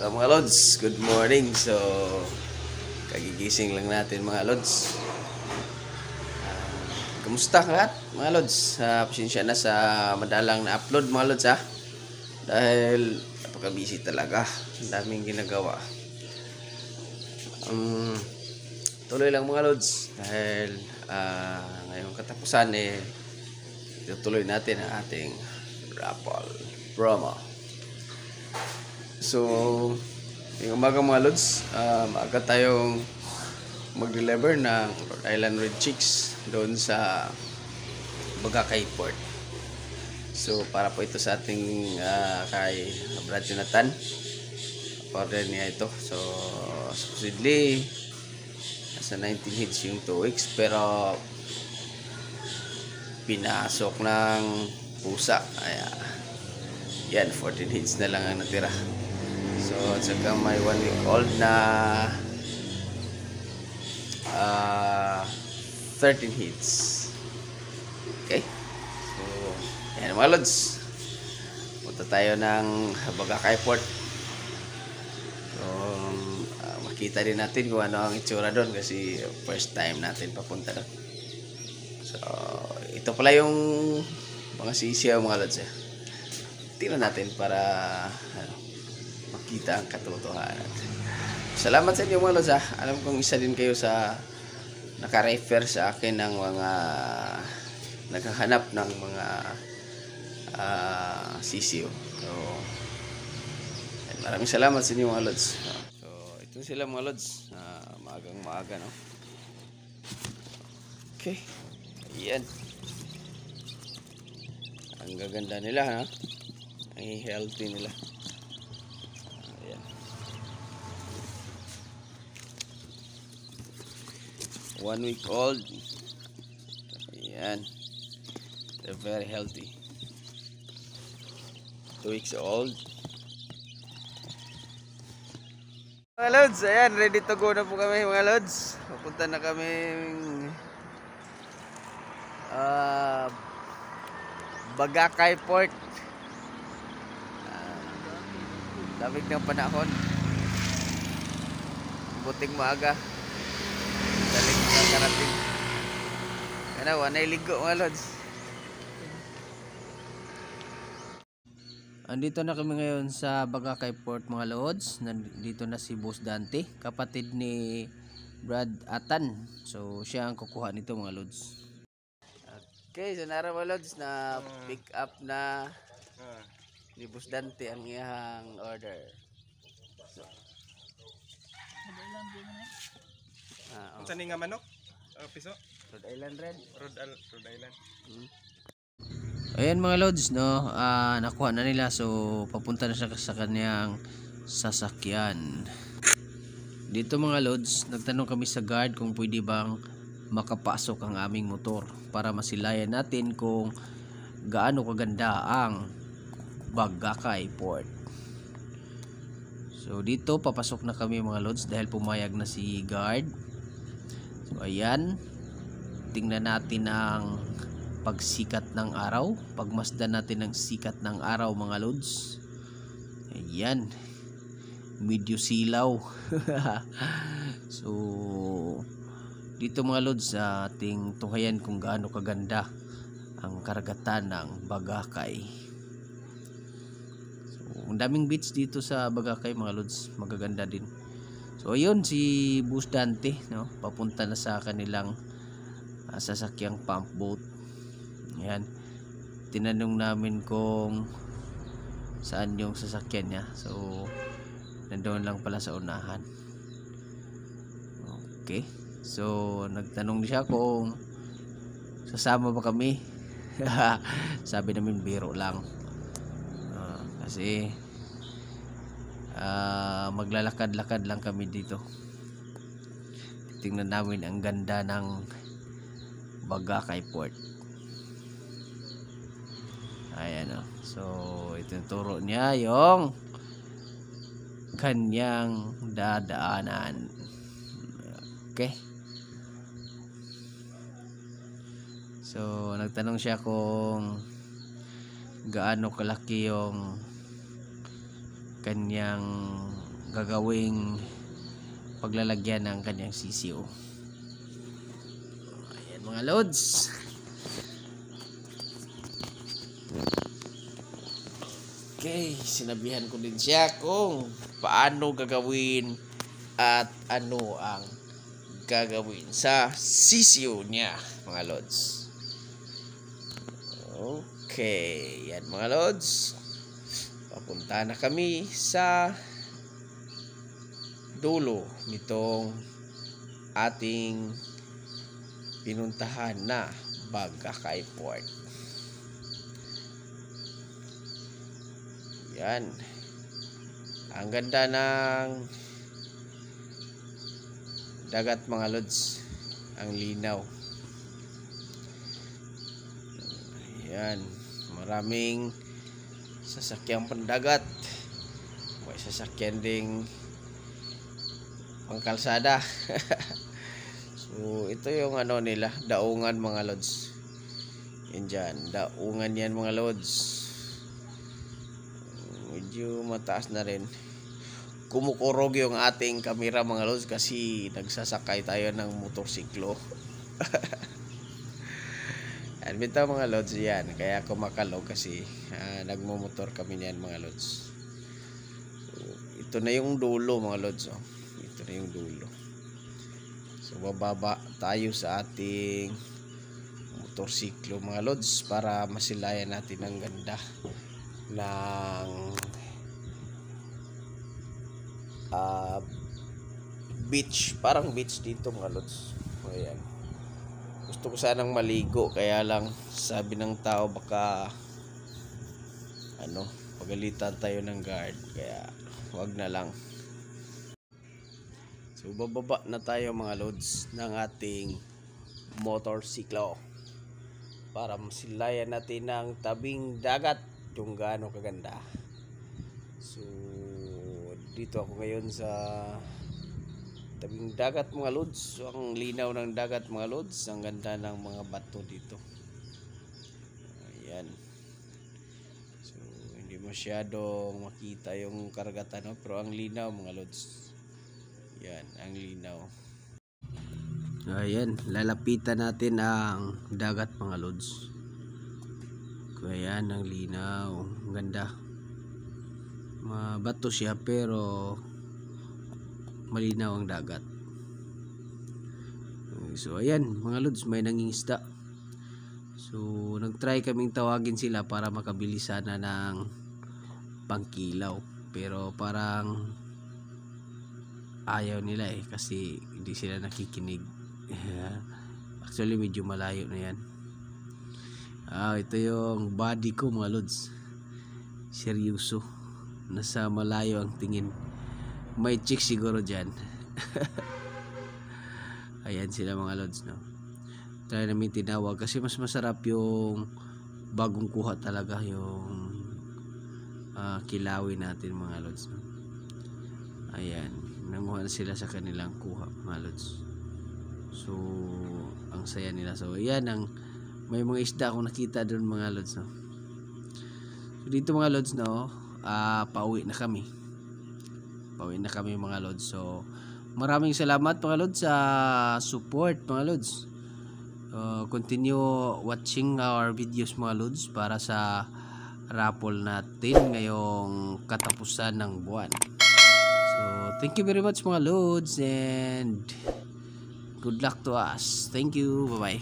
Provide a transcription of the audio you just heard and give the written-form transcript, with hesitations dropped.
Hello mga Lods, good morning. So, kagigising lang natin mga Lods. Kumusta ka lahat mga Lods? Pasensya na sa madalang na upload mga Lods ha. Dahil napaka-busy talaga. Ang daming ginagawa. Tuloy lang mga Lods. Dahil ngayong katapusan itutuloy natin ang ating raffle promo. So, yung umaga mga Lods, maaga tayong mag-deliver ng Rhode Island Red Chicks doon sa Bagakay Port. So, para po ito sa ating kay Brad Jonathan. Order niya ito. So, supposedly, nasa 19 hits yung 2 weeks. Pero, pinasok ng pusa. Yan, 14 hits na lang ang natira. So, at saka may 1 week old na 13 hits. Okay? So, yan mga Lods. Punta tayo ng Bagakay Port. So, makita din natin kung ano ang itsura doon kasi first time natin papunta doon. So, ito pala yung mga sisiyaw mga Lods. Tingnan natin para makita ang katotohanan. Salamat sa inyo mga Lods. Alam kong isa din kayo sa naka-refer sa akin ng mga naghahanap ng mga sisiyo. So, maraming salamat sa inyo mga Lods. So, ito sila mga Lods. Maagang maaga, no? Okay. Ayan. Ang gaganda nila, ha? Ang healthy nila. Ayan. 1 week old. Ayan. They're very healthy. 2 weeks old. Mga Lods, ayan, ready to go na po kami mga Lods. Papunta na kami Bagakay Port. Lamig ng panahon. Buting maaga. Daling na karating. Kaya wanay ligo mga Lods. Andito na kami ngayon sa Bagakay Port mga Lods. Nandito na si Boss Dante, kapatid ni Brad Atan. So siya ang kukuha nito mga Lods. Okay, so nara mga Lods na pick up na ni Boss Dante ang iyang order. So, Unsa ni nga manok? Piso? Rhode Island Red. Rhode Island. Ayan mga Lods, no, nakuha na nila. So papunta na siya sa kanyang sasakyan. Dito mga Lods, nagtanong kami sa guard kung pwede bang makapasok ang aming motor para masilayan natin kung gaano kaganda ang Bagakay Port. So dito papasok na kami mga Lods dahil pumayag na si guard. So ayan, tingnan natin ang pagsikat ng araw, pagmasdan natin ang sikat ng araw mga Lods. Ayan, medyo silaw. So dito mga Lods, ating tunghayan kung gaano kaganda ang karagatan ng Bagakay. So ang daming beach dito sa Bagakay mga Lods, magaganda din. So ayun si Boss Dante, no, papunta na sa kanilang sasakyang pump boat. Ayan, tinanong namin kung saan yung sasakyan niya. So nandoon lang pala sa unahan. Okay, so nagtanong siya kung sasama ba kami. Sabi namin biro lang, kasi maglalakad-lakad lang kami dito. Tingnan namin ang ganda ng Bagakay Port. Ayan o. So ituturo niya yung kanyang dadaanan. Okay. So nagtanong siya kung gaano kalaki yung kanyang gagawing paglalagyan ng kanyang sisiyo. Ayan mga lods. Okay, sinabihan ko din siya kung paano gagawin at ano ang gagawin sa sisiyo niya mga lods. Okay, yan mga lods. Papunta na kami sa dulo nitong ating pinuntahan na Bagakay Port. Yan. Ang ganda ng dagat mga lods. Ang linaw. Yan. Maraming sasakyang pandagat. May sasakyan ding pangkalsada. So ito yung ano nila, daungan mga lods. Yan dyan, daungan yan mga lods. Medyo mataas na rin. Kumukurog yung ating kamera mga lods kasi nagsasakay tayo ng motorsiklo. Yan bitaw mga lods yan. Kaya kumakalog kasi nagmumotor kami niyan mga lods. So, ito na yung dulo mga lods. Oh. Ito na yung dulo. So bababa tayo sa ating motorsiklo mga lods para masilayan natin ang ganda ng beach, parang beach dito mga lods. Ayan. Gusto ko sanang maligo kaya lang sabi ng tao baka pagalitan tayo ng guard kaya wag na lang. So bababa na tayo mga lods ng ating motorsiklo para masilayan natin ng tabing dagat yung gaano kaganda. So dito ako ngayon sa tabing dagat mga lods. So, ang linaw ng dagat mga lods. Ang ganda ng mga bato dito. Ayan. So hindi masyadong makita yung karagatan, no? Pero ang linaw mga lods. Yan, ang linaw. So ayan, lalapitan natin ang dagat mga lods. So ayan, ang linaw. Ang ganda. Mabato siya pero malinaw ang dagat. So ayan mga lods, may nangingisda. So nagtry kaming tawagin sila para makabili sana ng pangkilaw, pero parang ayaw nila kasi hindi sila nakikinig. Actually medyo malayo na yan. Ito yung body ko mga lods. Seryoso, nasa malayo ang tingin. May chick siguro dyan. Ayan sila mga lods, no? Try namin tinawag kasi mas masarap yung bagong kuha talaga, yung kilawin natin mga lods, no? Ayan, nanguha na sila sa kanilang kuha mga lods. So ang saya nila. So ayan, may mga isda akong nakita doon mga lods, no? So dito mga lods, no, pauwi na kami mga lods. So maraming salamat mga lods sa support mga lods. Continue watching our videos mga lods para sa raffle natin ngayong katapusan ng buwan. So thank you very much mga lods and good luck to us. Thank you, bye bye.